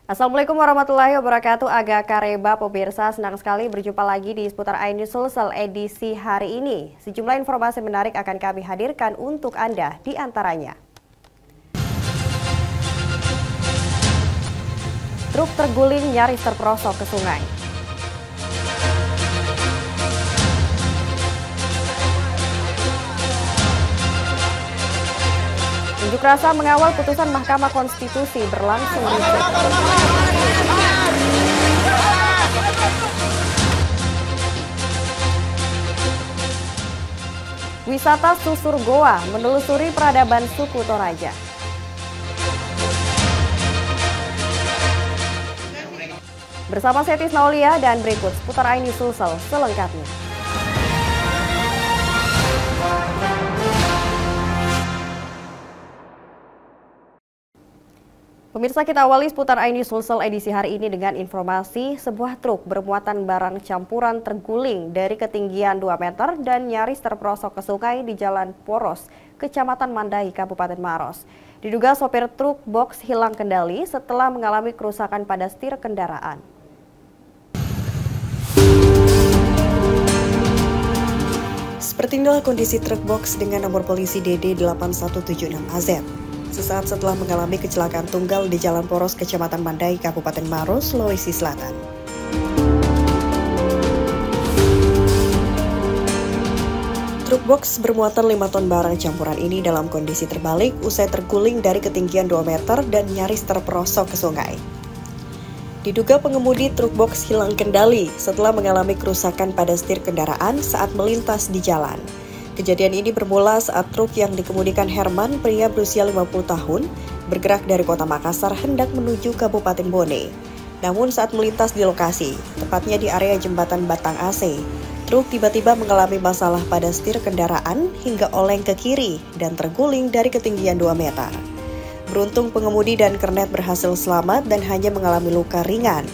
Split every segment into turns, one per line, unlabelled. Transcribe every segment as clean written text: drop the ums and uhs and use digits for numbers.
Assalamualaikum warahmatullahi wabarakatuh. Aga Kareba pemirsa, senang sekali berjumpa lagi di seputar iNews Sulsel edisi hari ini. Sejumlah informasi menarik akan kami hadirkan untuk Anda, di antaranya. Truk terguling nyaris terperosok ke sungai. Unjuk rasa mengawal putusan Mahkamah Konstitusi berlangsung ricuh. Wisata susur goa menelusuri peradaban suku Toraja. Bersama Setis Naulia dan berikut seputar iNews Sulsel selengkapnya. Pemirsa, kita awali seputar iNews Sulsel edisi hari ini dengan informasi sebuah truk bermuatan barang campuran terguling dari ketinggian 2 meter dan nyaris terperosok ke sungai di Jalan Poros, Kecamatan Mandai, Kabupaten Maros. Diduga sopir truk box hilang kendali setelah mengalami kerusakan pada setir kendaraan. Seperti inilah kondisi truk box dengan nomor polisi DD 8176AZ. Sesaat setelah mengalami kecelakaan tunggal di Jalan Poros, Kecamatan Mandai, Kabupaten Maros, Sulawesi Selatan. Truk box bermuatan 5 ton barang campuran ini dalam kondisi terbalik usai terguling dari ketinggian 2 meter dan nyaris terperosok ke sungai. Diduga pengemudi truk box hilang kendali setelah mengalami kerusakan pada setir kendaraan saat melintas di jalan. Kejadian ini bermula saat truk yang dikemudikan Herman, pria berusia 50 tahun, bergerak dari kota Makassar hendak menuju Kabupaten Bone. Namun saat melintas di lokasi, tepatnya di area jembatan Batang AC, truk tiba-tiba mengalami masalah pada setir kendaraan hingga oleng ke kiri dan terguling dari ketinggian 2 meter. Beruntung pengemudi dan kernet berhasil selamat dan hanya mengalami luka ringan.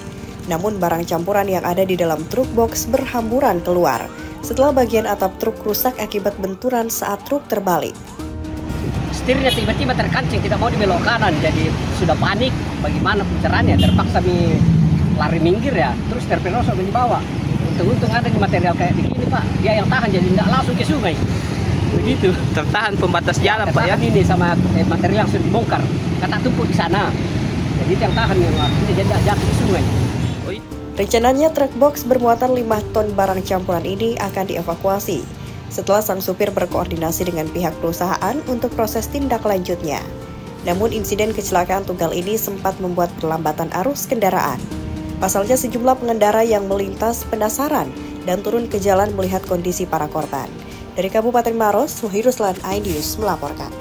Namun barang campuran yang ada di dalam truk box berhamburan keluar setelah bagian atap truk rusak akibat benturan saat truk terbalik.
Setirnya tiba-tiba terkancing, tidak mau dibelok kanan, jadi sudah panik. Bagaimana putarannya? Terpaksa lari minggir ya, terus terperosok di bawah. Untung-untung ada di material kayak begini Pak, dia yang tahan jadi tidak langsung ke sungai. Begitu.
Tertahan pembatas jalan Pak ya?
Ini sama material yang sudah dibongkar, kata tumpuk di sana. Jadi itu yang tahan yang ini jadi jatuh ke sungai.
Rencananya truk box bermuatan 5 ton barang campuran ini akan dievakuasi setelah sang supir berkoordinasi dengan pihak perusahaan untuk proses tindak lanjutnya. Namun insiden kecelakaan tunggal ini sempat membuat perlambatan arus kendaraan. Pasalnya sejumlah pengendara yang melintas penasaran dan turun ke jalan melihat kondisi para korban. Dari Kabupaten Maros, Wahyu Ruslan, iNews melaporkan.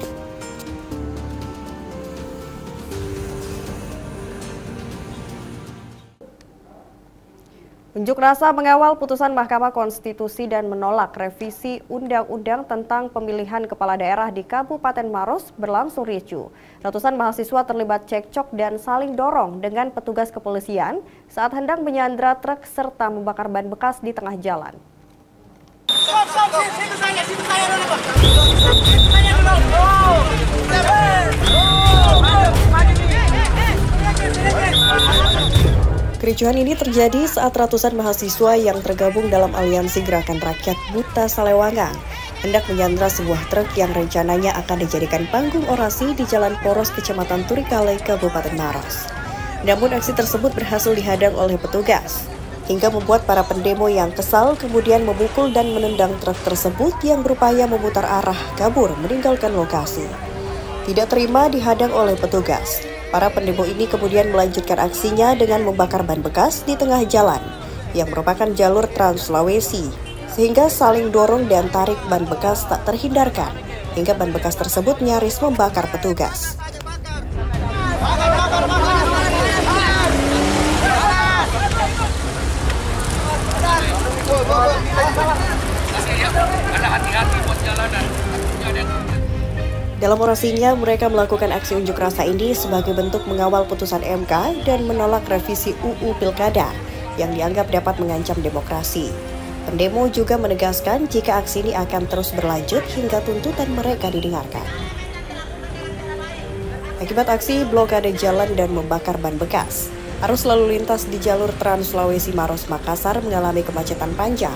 Unjuk rasa mengawal putusan Mahkamah Konstitusi dan menolak revisi Undang-Undang tentang pemilihan kepala daerah di Kabupaten Maros berlangsung ricuh. Ratusan mahasiswa terlibat cekcok dan saling dorong dengan petugas kepolisian saat hendak menyandra truk serta membakar ban bekas di tengah jalan. Kericuhan ini terjadi saat ratusan mahasiswa yang tergabung dalam aliansi Gerakan Rakyat Buta Salewangang hendak menyandra sebuah truk yang rencananya akan dijadikan panggung orasi di Jalan Poros, Kecamatan Turikale, Kabupaten Maros. Namun aksi tersebut berhasil dihadang oleh petugas, hingga membuat para pendemo yang kesal kemudian memukul dan menendang truk tersebut yang berupaya memutar arah kabur meninggalkan lokasi. Tidak terima dihadang oleh petugas, para pendemo ini kemudian melanjutkan aksinya dengan membakar ban bekas di tengah jalan yang merupakan jalur Trans Sulawesi, sehingga saling dorong dan tarik ban bekas tak terhindarkan hingga ban bekas tersebut nyaris membakar petugas. Dalam orasinya, mereka melakukan aksi unjuk rasa ini sebagai bentuk mengawal putusan MK dan menolak revisi UU Pilkada yang dianggap dapat mengancam demokrasi. Pendemo juga menegaskan jika aksi ini akan terus berlanjut hingga tuntutan mereka didengarkan. Akibat aksi blokade jalan dan membakar ban bekas, Arus lalu lintas di jalur Trans Sulawesi Maros Makassar mengalami kemacetan panjang.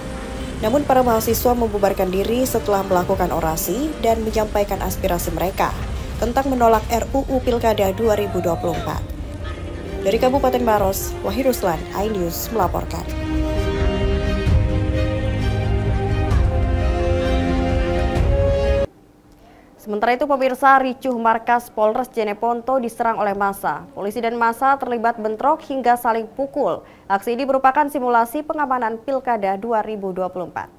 Namun para mahasiswa membubarkan diri setelah melakukan orasi dan menyampaikan aspirasi mereka tentang menolak RUU Pilkada 2024. Dari Kabupaten Maros, Wahyu Ruslan, iNews melaporkan. Sementara itu, pemirsa, ricuh markas Polres Jeneponto diserang oleh massa. Polisi dan massa terlibat bentrok hingga saling pukul. Aksi ini merupakan simulasi pengamanan Pilkada 2024.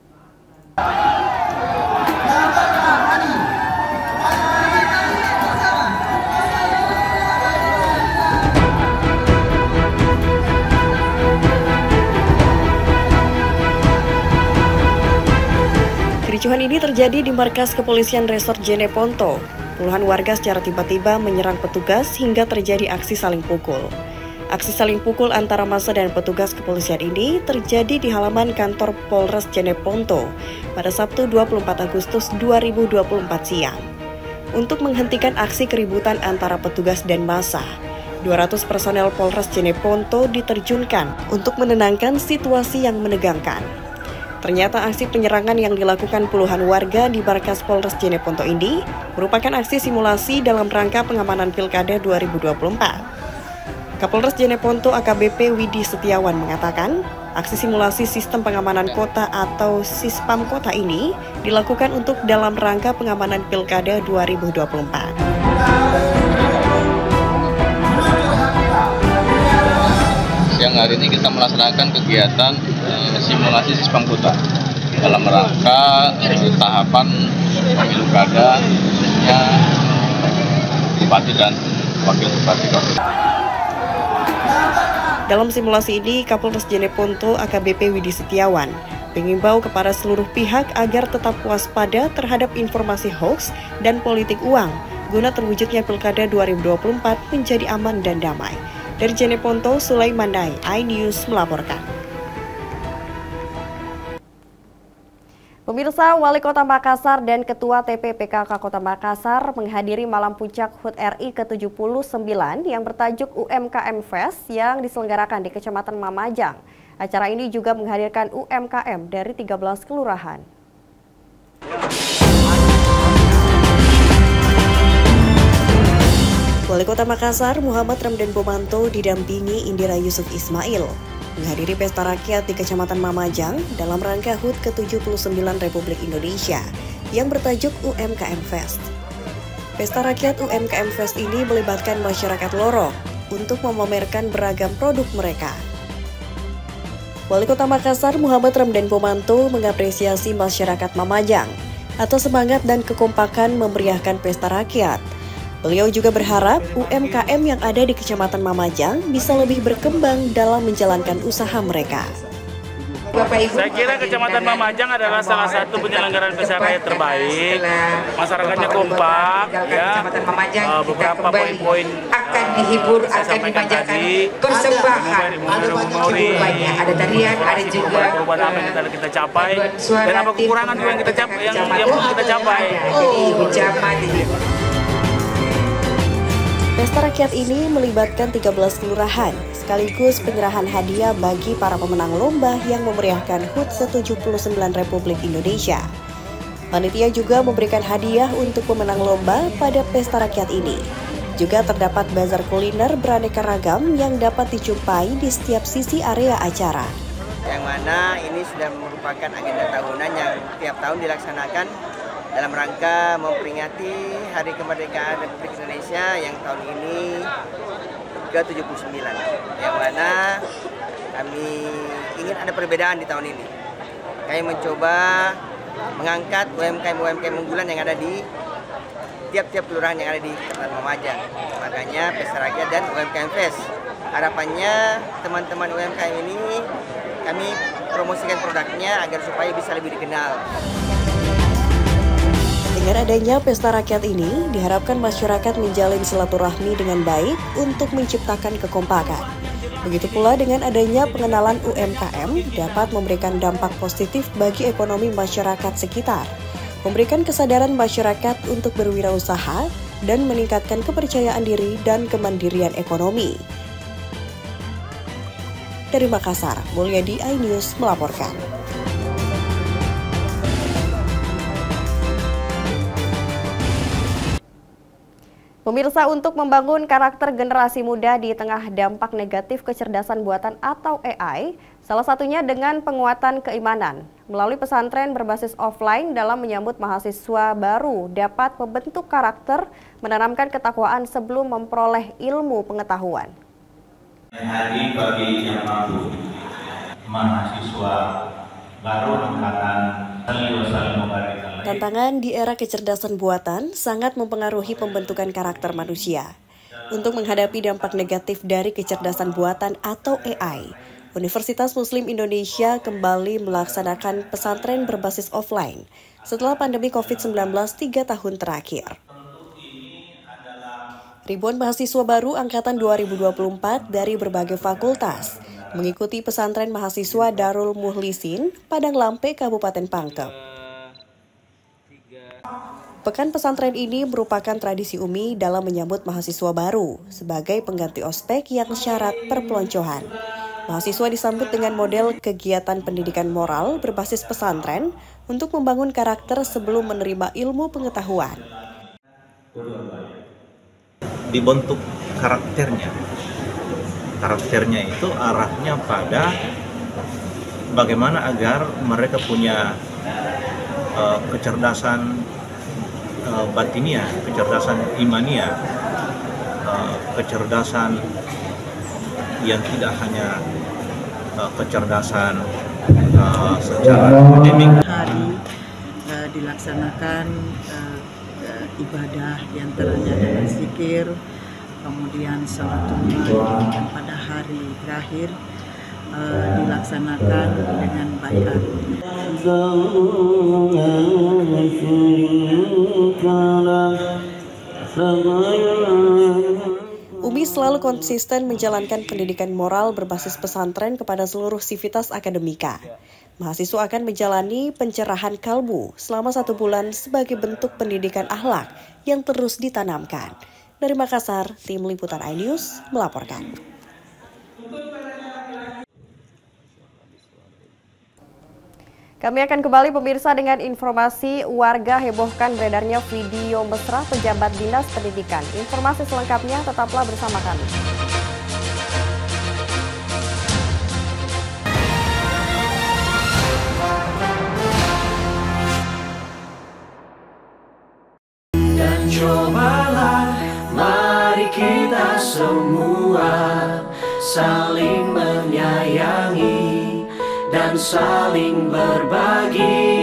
Kericuhan ini terjadi di markas kepolisian Resort Jeneponto. Puluhan warga secara tiba-tiba menyerang petugas hingga terjadi aksi saling pukul. Aksi saling pukul antara massa dan petugas kepolisian ini terjadi di halaman kantor Polres Jeneponto pada Sabtu 24 Agustus 2024 siang. Untuk menghentikan aksi keributan antara petugas dan massa, 200 personel Polres Jeneponto diterjunkan untuk menenangkan situasi yang menegangkan. Ternyata aksi penyerangan yang dilakukan puluhan warga di markas Polres Jeneponto ini merupakan aksi simulasi dalam rangka pengamanan Pilkada 2024. Kapolres Jeneponto AKBP Widi Setiawan mengatakan, aksi simulasi sistem pengamanan kota atau Sispam kota ini dilakukan untuk dalam rangka pengamanan Pilkada 2024.
Siang hari ini kita melaksanakan kegiatan simulasi Sispam kota dalam rangka tahapan pemilu kada khususnya bupati dan wakil bupati.
Dalam simulasi ini, Kapolres Jeneponto AKBP Widi Setiawan mengimbau kepada seluruh pihak agar tetap waspada terhadap informasi hoaks dan politik uang guna terwujudnya Pilkada 2024 menjadi aman dan damai. Dari Jeneponto, Sulaiman Dai, iNews melaporkan. Pemirsa, Wali Kota Makassar dan Ketua TPPKK Kota Makassar menghadiri malam puncak HUT RI ke-79 yang bertajuk UMKM Fest yang diselenggarakan di Kecamatan Mamajang. Acara ini juga menghadirkan UMKM dari 13 kelurahan. Wali Kota Makassar Muhammad Ramdan Pomanto didampingi Indira Yusuf Ismail menghadiri pesta rakyat di Kecamatan Mamajang dalam rangka HUT ke-79 Republik Indonesia yang bertajuk UMKM Fest. Pesta rakyat UMKM Fest ini melibatkan masyarakat Lorok untuk memamerkan beragam produk mereka. Wali Kota Makassar Muhammad Ramdan Pomanto mengapresiasi masyarakat Mamajang atas semangat dan kekompakan memeriahkan pesta rakyat. Beliau juga berharap UMKM yang ada di Kecamatan Mamajang bisa lebih berkembang dalam menjalankan usaha mereka.
Saya kira Kecamatan Mamajang adalah salah satu penyelenggaraan pesta rakyat terbaik. Masyarakatnya kompak, ya. Beberapa poin-poin
akan dihibur, akan dibacakan persembahan. Ada tarian, ada juga
perubahan apa yang kita capai dan apa kekurangan yang kita capai, yang belum kita capai.
Jadi ucapan
Pesta rakyat ini melibatkan 13 kelurahan, sekaligus penyerahan hadiah bagi para pemenang lomba yang memeriahkan HUT ke-79 Republik Indonesia. Panitia juga memberikan hadiah untuk pemenang lomba pada pesta rakyat ini. Juga terdapat bazar kuliner beraneka ragam yang dapat dijumpai di setiap sisi area acara.
Yang mana ini sudah merupakan agenda tahunan yang tiap tahun dilaksanakan dalam rangka memperingati Hari Kemerdekaan Republik Indonesia yang tahun ini ke-79, yang mana kami ingin ada perbedaan di tahun ini. Kami mencoba mengangkat UMKM unggulan yang ada di tiap-tiap kelurahan yang ada di Kecamatan Mamajang. Makanya Pesta Rakyat dan UMKM Fest. Harapannya teman-teman UMKM ini kami promosikan produknya agar supaya bisa lebih dikenal.
Dengan adanya pesta rakyat ini, diharapkan masyarakat menjalin silaturahmi dengan baik untuk menciptakan kekompakan. Begitu pula dengan adanya pengenalan UMKM dapat memberikan dampak positif bagi ekonomi masyarakat sekitar, memberikan kesadaran masyarakat untuk berwirausaha, dan meningkatkan kepercayaan diri dan kemandirian ekonomi. Dari Makassar, Mulyadi, iNews melaporkan. Pemirsa, untuk membangun karakter generasi muda di tengah dampak negatif kecerdasan buatan atau AI, salah satunya dengan penguatan keimanan. Melalui pesantren berbasis offline dalam menyambut mahasiswa baru dapat membentuk karakter, menanamkan ketakwaan sebelum memperoleh ilmu pengetahuan.
Hari bagi yang mampu, mahasiswa baru angkatan
Tantangan di era kecerdasan buatan sangat mempengaruhi pembentukan karakter manusia. Untuk menghadapi dampak negatif dari kecerdasan buatan atau AI, Universitas Muslim Indonesia kembali melaksanakan pesantren berbasis offline setelah pandemi COVID-19 3 tahun terakhir. Ribuan mahasiswa baru angkatan 2024 dari berbagai fakultas mengikuti pesantren mahasiswa Darul Muhlisin, Padang Lampe, Kabupaten Pangkep. Pekan pesantren ini merupakan tradisi UMI dalam menyambut mahasiswa baru sebagai pengganti ospek yang syarat perpeloncoan. Mahasiswa disambut dengan model kegiatan pendidikan moral berbasis pesantren untuk membangun karakter sebelum menerima ilmu pengetahuan.
Dibentuk karakternya. Karakternya itu arahnya pada bagaimana agar mereka punya kecerdasan batiniah, kecerdasan imaniah, kecerdasan yang tidak hanya kecerdasan secara akademik.
Hari dilaksanakan ibadah diantaranya dengan zikir, kemudian sholat Jumat, dan pada hari terakhir dilaksanakan dengan baiat.
UMI selalu konsisten menjalankan pendidikan moral berbasis pesantren kepada seluruh sivitas akademika. Mahasiswa akan menjalani pencerahan kalbu selama 1 bulan sebagai bentuk pendidikan akhlak yang terus ditanamkan. Dari Makassar, tim liputan iNews melaporkan. Kami akan kembali pemirsa dengan informasi warga hebohkan beredarnya video mesra pejabat Dinas Pendidikan. Informasi selengkapnya tetaplah bersama kami.
Dan cobalah mari kita semua saling menyayangi dan saling berbagi,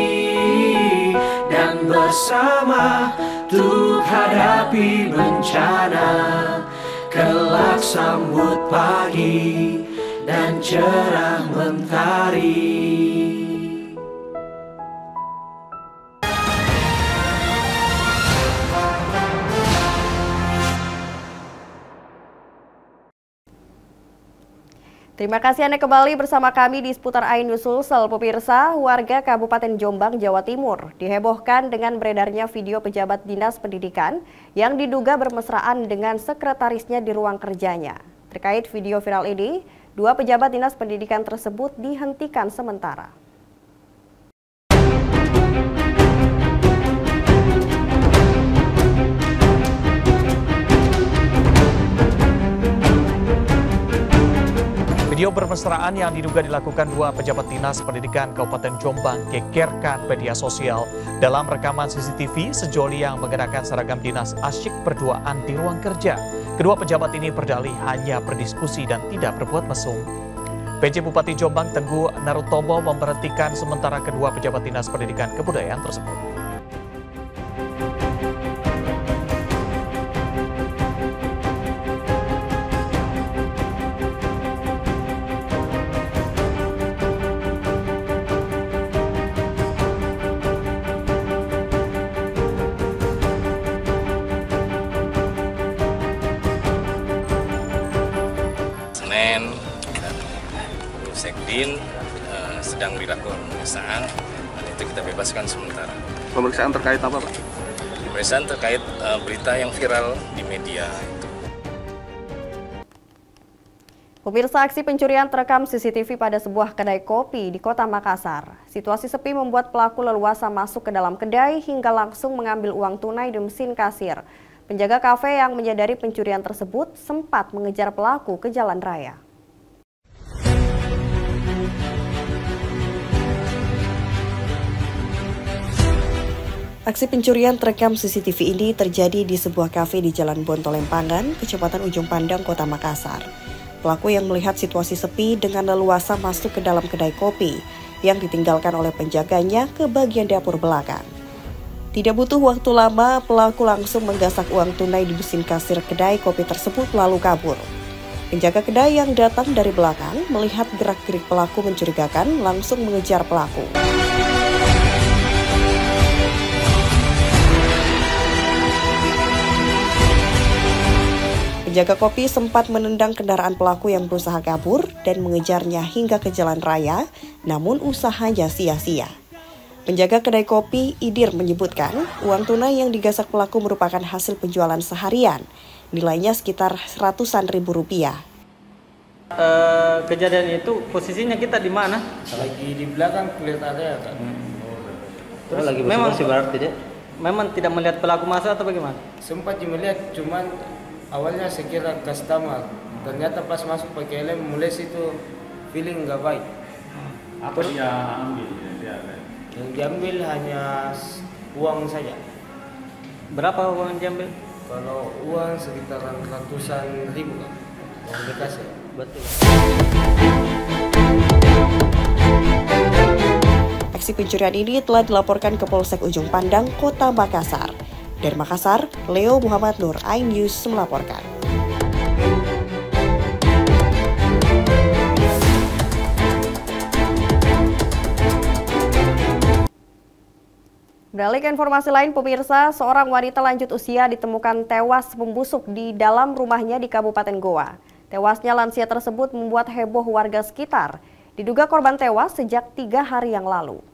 dan bersama untuk hadapi bencana, kelak sambut pagi dan cerah mentari.
Terima kasih Anda kembali bersama kami di seputar iNews Sulsel. Pemirsa, warga Kabupaten Jombang, Jawa Timur dihebohkan dengan beredarnya video pejabat Dinas Pendidikan yang diduga bermesraan dengan sekretarisnya di ruang kerjanya. Terkait video viral ini, 2 pejabat Dinas Pendidikan tersebut dihentikan sementara.
Video bermesraan yang diduga dilakukan 2 pejabat Dinas Pendidikan Kabupaten Jombang gegerkan media sosial. Dalam rekaman CCTV, sejoli yang mengenakan seragam dinas asyik berduaan di ruang kerja. Kedua pejabat ini berdalih hanya berdiskusi dan tidak berbuat mesum. PJ Bupati Jombang Teguh Narutomo memberhentikan sementara kedua pejabat Dinas Pendidikan Kebudayaan tersebut.
Sekdin sedang dilakukan pemeriksaan dan itu kita bebaskan sementara.
Pemeriksaan terkait apa, Pak?
Pemeriksaan terkait berita yang viral di media.
Pemirsa, aksi pencurian terekam CCTV pada sebuah kedai kopi di Kota Makassar. Situasi sepi membuat pelaku leluasa masuk ke dalam kedai hingga langsung mengambil uang tunai di mesin kasir. Penjaga kafe yang menyadari pencurian tersebut sempat mengejar pelaku ke jalan raya. Aksi pencurian terekam CCTV ini terjadi di sebuah kafe di Jalan Bontolempangan, Kecamatan Ujung Pandang, Kota Makassar. Pelaku yang melihat situasi sepi dengan leluasa masuk ke dalam kedai kopi yang ditinggalkan oleh penjaganya ke bagian dapur belakang. Tidak butuh waktu lama, pelaku langsung menggasak uang tunai di mesin kasir kedai kopi tersebut lalu kabur. Penjaga kedai yang datang dari belakang melihat gerak-gerik pelaku mencurigakan langsung mengejar pelaku. Penjaga kopi sempat menendang kendaraan pelaku yang berusaha kabur dan mengejarnya hingga ke jalan raya, namun usahanya sia-sia. Penjaga kedai kopi, Idir, menyebutkan uang tunai yang digasak pelaku merupakan hasil penjualan seharian, nilainya sekitar ratusan ribu rupiah.
Kejadian itu posisinya kita di mana?
Lagi di belakang kelihatannya kan.
Terus lagi memang memang tidak melihat pelaku masuk atau bagaimana?
Sempat melihat, cuman awalnya saya kira customer, ternyata pas masuk pakai helm mulai situ feeling nggak baik.
Apa dia ambil?
Yang diambil hanya uang saja.
Berapa uang yang diambil?
Kalau uang sekitar ratusan ribu kan, yang dikasih.
Betul.
Aksi pencurian ini telah dilaporkan ke Polsek Ujung Pandang, Kota Makassar. Dari Makassar, Leo Muhammad Nur, iNews melaporkan. Beralih ke informasi lain, pemirsa, seorang wanita lanjut usia ditemukan tewas membusuk di dalam rumahnya di Kabupaten Goa. Tewasnya lansia tersebut membuat heboh warga sekitar. Diduga korban tewas sejak 3 hari yang lalu.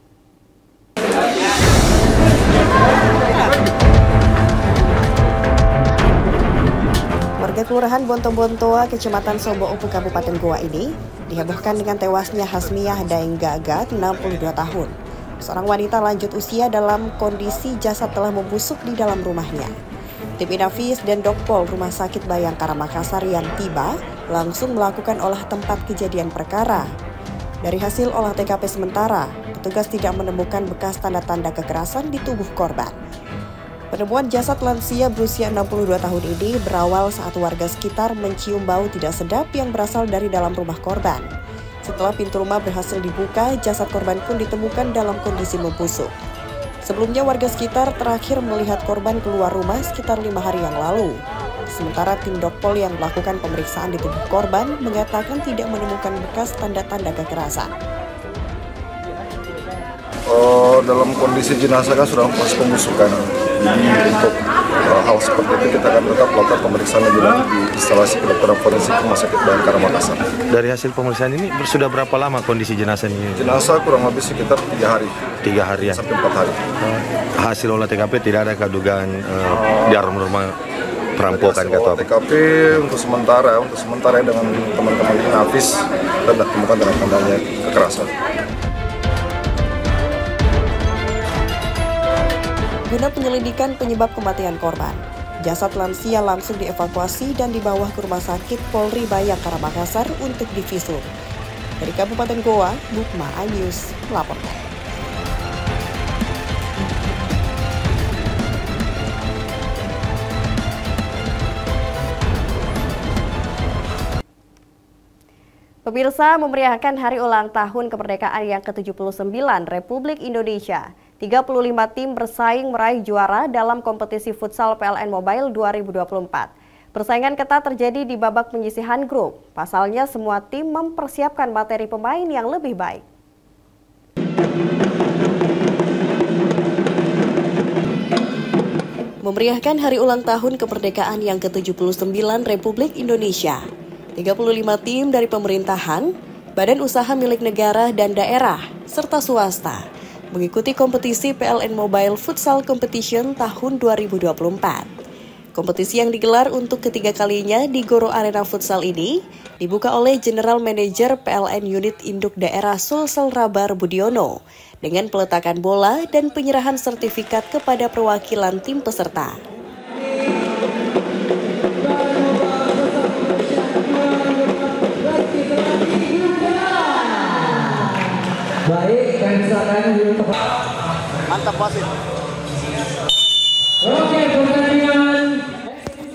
Warga Kelurahan Bonto-Bontoa, Kecamatan Sobo-Opu, Kabupaten Goa ini dihebohkan dengan tewasnya Hasmiah Daeng Gaga, 62 tahun. Seorang wanita lanjut usia dalam kondisi jasad telah membusuk di dalam rumahnya. Tim Inafis dan Dokpol Rumah Sakit Bayangkara Makassar yang tiba langsung melakukan olah tempat kejadian perkara. Dari hasil olah TKP sementara, petugas tidak menemukan bekas tanda-tanda kekerasan di tubuh korban. Penemuan jasad lansia berusia 62 tahun ini berawal saat warga sekitar mencium bau tidak sedap yang berasal dari dalam rumah korban. Setelah pintu rumah berhasil dibuka, jasad korban pun ditemukan dalam kondisi membusuk. Sebelumnya warga sekitar terakhir melihat korban keluar rumah sekitar 5 hari yang lalu. Sementara tim Dokpol yang melakukan pemeriksaan di tubuh korban mengatakan tidak menemukan bekas tanda-tanda kekerasan.
Dalam kondisi jenazah kan sudah pas pembusukan. Jadi untuk hal seperti itu kita akan tetap melakukan pemeriksaan lebih lanjut di instalasi kedokteran forensik Rumah Sakit Bayangkara Makassar.
Dari hasil pemeriksaan ini sudah berapa lama kondisi jenazah ini?
Jenazah kurang lebih sekitar 3 hari.
3 hari ya?
Sampai 4 hari.
Hasil olah TKP tidak ada dugaan di rumah perampokan atau apa?
TKP untuk sementara dengan teman-teman Inafis telah temukan tanda-tandanya kekerasan.
Guna penyelidikan penyebab kematian korban, jasad lansia langsung dievakuasi dan dibawa ke Rumah Sakit Polri Bayangkara Makassar untuk divisum. Dari Kabupaten Goa, Bukma, iNews melaporkan. Pemirsa, memeriahkan hari ulang tahun kemerdekaan yang ke-79 Republik Indonesia. 35 tim bersaing meraih juara dalam kompetisi futsal PLN Mobile 2024. Persaingan ketat terjadi di babak penyisihan grup. Pasalnya semua tim mempersiapkan materi pemain yang lebih baik. Memeriahkan hari ulang tahun kemerdekaan yang ke-79 Republik Indonesia. 35 tim dari pemerintahan, badan usaha milik negara dan daerah, serta swasta mengikuti kompetisi PLN Mobile Futsal Competition tahun 2024. Kompetisi yang digelar untuk ketiga kalinya di Goro Arena Futsal ini dibuka oleh General Manager PLN Unit Induk Daerah Sulsel Rabar Budiono dengan peletakan bola dan penyerahan sertifikat kepada perwakilan tim peserta.
Baik, dan silakan
mantap wasit.
Oke, pertandingan.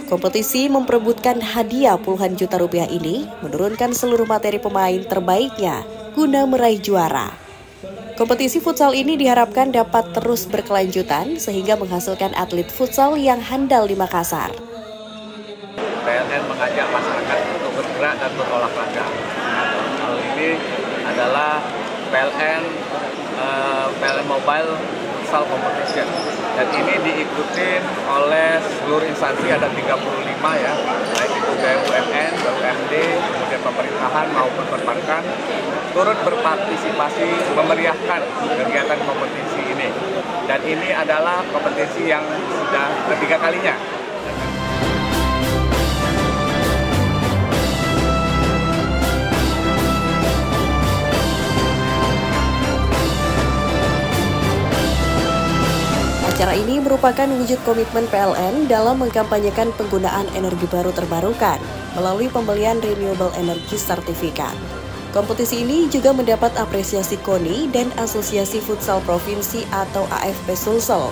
Kompetisi memperebutkan hadiah puluhan juta rupiah ini menurunkan seluruh materi pemain terbaiknya guna meraih juara. Kompetisi futsal ini diharapkan dapat terus berkelanjutan sehingga menghasilkan atlet futsal yang handal di Makassar.
PLN mengajak masyarakat untuk bergerak dan berolahraga. Hal ini adalah PLN Mobile Futsal Competition, dan ini diikuti oleh seluruh instansi, ada 35 ya, baik itu BUMN, BUMD, kemudian pemerintahan maupun perbankan turut berpartisipasi memeriahkan kegiatan kompetisi ini, dan ini adalah kompetisi yang sudah ketiga kalinya.
Acara ini merupakan wujud komitmen PLN dalam mengkampanyekan penggunaan energi baru terbarukan melalui pembelian Renewable Energy Certificate. Kompetisi ini juga mendapat apresiasi KONI dan Asosiasi Futsal Provinsi atau AFP Sulsel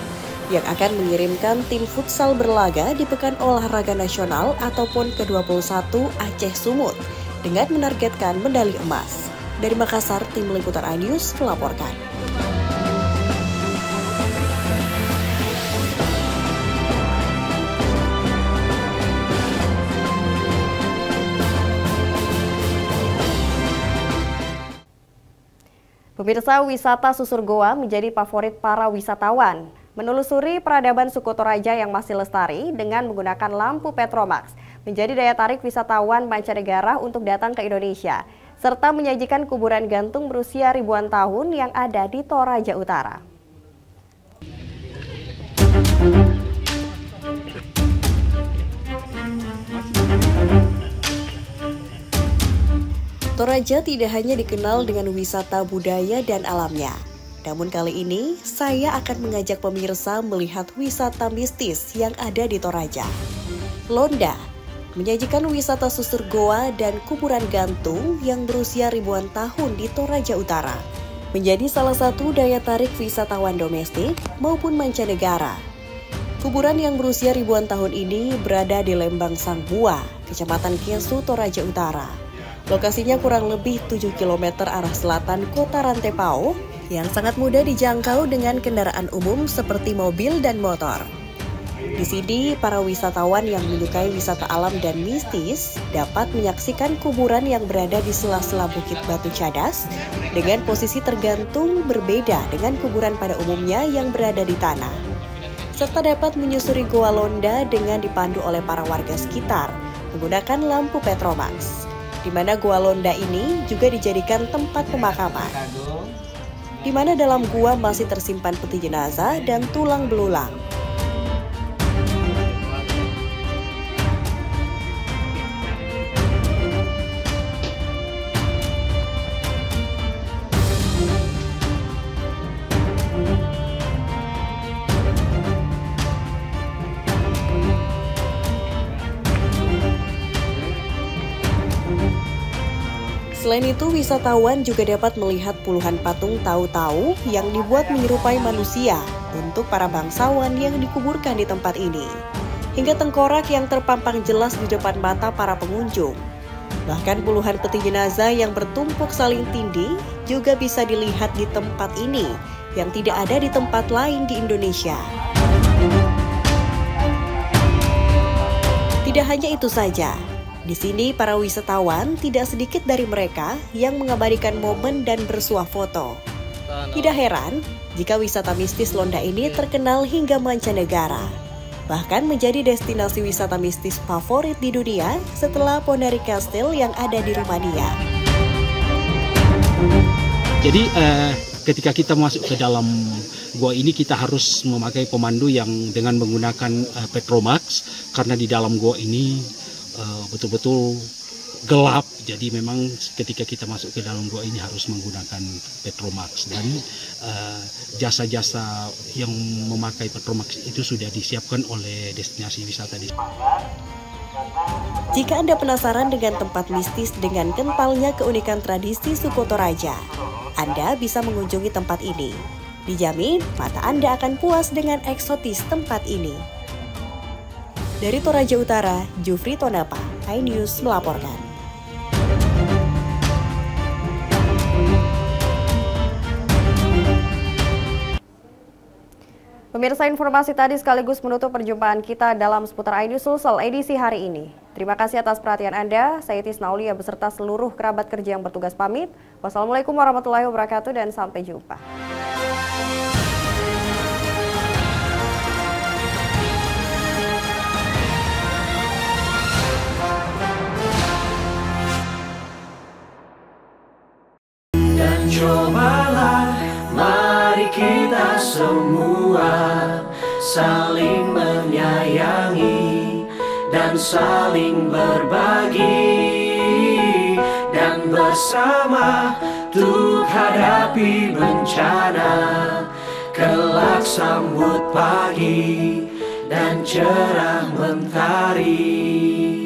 yang akan mengirimkan tim futsal berlaga di Pekan Olahraga Nasional atau PON ke-21 Aceh Sumut dengan menargetkan medali emas. Dari Makassar, tim Liputan iNews melaporkan. Pemirsa, wisata susur goa menjadi favorit para wisatawan. Menelusuri peradaban suku Toraja yang masih lestari dengan menggunakan lampu Petromax menjadi daya tarik wisatawan mancanegara untuk datang ke Indonesia, serta menyajikan kuburan gantung berusia ribuan tahun yang ada di Toraja Utara. Toraja tidak hanya dikenal dengan wisata budaya dan alamnya. Namun kali ini, saya akan mengajak pemirsa melihat wisata mistis yang ada di Toraja. Londa menyajikan wisata susur goa dan kuburan gantung yang berusia ribuan tahun di Toraja Utara. Menjadi salah satu daya tarik wisatawan domestik maupun mancanegara. Kuburan yang berusia ribuan tahun ini berada di Lembang Sangbua, Kecamatan Kesu, Toraja Utara. Lokasinya kurang lebih 7 km arah selatan kota Rantepao yang sangat mudah dijangkau dengan kendaraan umum seperti mobil dan motor. Di sini, para wisatawan yang menyukai wisata alam dan mistis dapat menyaksikan kuburan yang berada di sela-sela Bukit Batu Cadas dengan posisi tergantung berbeda dengan kuburan pada umumnya yang berada di tanah. Serta dapat menyusuri Goa Londa dengan dipandu oleh para warga sekitar menggunakan lampu Petromax. Di mana Gua Londa ini juga dijadikan tempat pemakaman, di mana dalam gua masih tersimpan peti jenazah dan tulang belulang. Selain itu, wisatawan juga dapat melihat puluhan patung tahu-tahu yang dibuat menyerupai manusia untuk para bangsawan yang dikuburkan di tempat ini. Hingga tengkorak yang terpampang jelas di depan mata para pengunjung. Bahkan puluhan peti jenazah yang bertumpuk saling tindih juga bisa dilihat di tempat ini yang tidak ada di tempat lain di Indonesia. Tidak hanya itu saja. Di sini, para wisatawan tidak sedikit dari mereka yang mengabadikan momen dan bersuah foto. Tidak heran jika wisata mistis Londa ini terkenal hingga mancanegara. Bahkan menjadi destinasi wisata mistis favorit di dunia setelah Ponari Castle yang ada di Rumania.
Jadi ketika kita masuk ke dalam gua ini kita harus memakai komando yang dengan menggunakan Petromax, karena di dalam gua ini betul-betul gelap. Jadi memang ketika kita masuk ke dalam gua ini harus menggunakan Petromax, dan jasa-jasa yang memakai Petromax itu sudah disiapkan oleh destinasi wisata di sini.
Jika Anda penasaran dengan tempat mistis dengan kentalnya keunikan tradisi suku Toraja, Anda bisa mengunjungi tempat ini. Dijamin mata Anda akan puas dengan eksotis tempat ini. Dari Toraja Utara, Jufri Tonapa, iNews melaporkan.
Pemirsa, informasi tadi sekaligus menutup perjumpaan kita dalam seputar iNews Sulsel edisi hari ini. Terima kasih atas perhatian Anda. Saya Tisna Aulia beserta seluruh kerabat kerja yang bertugas pamit. Wassalamualaikum warahmatullahi wabarakatuh dan sampai jumpa.
Dan cobalah, mari kita semua saling menyayangi dan saling berbagi, dan bersama untuk hadapi bencana, kelak sambut pagi dan cerah mentari.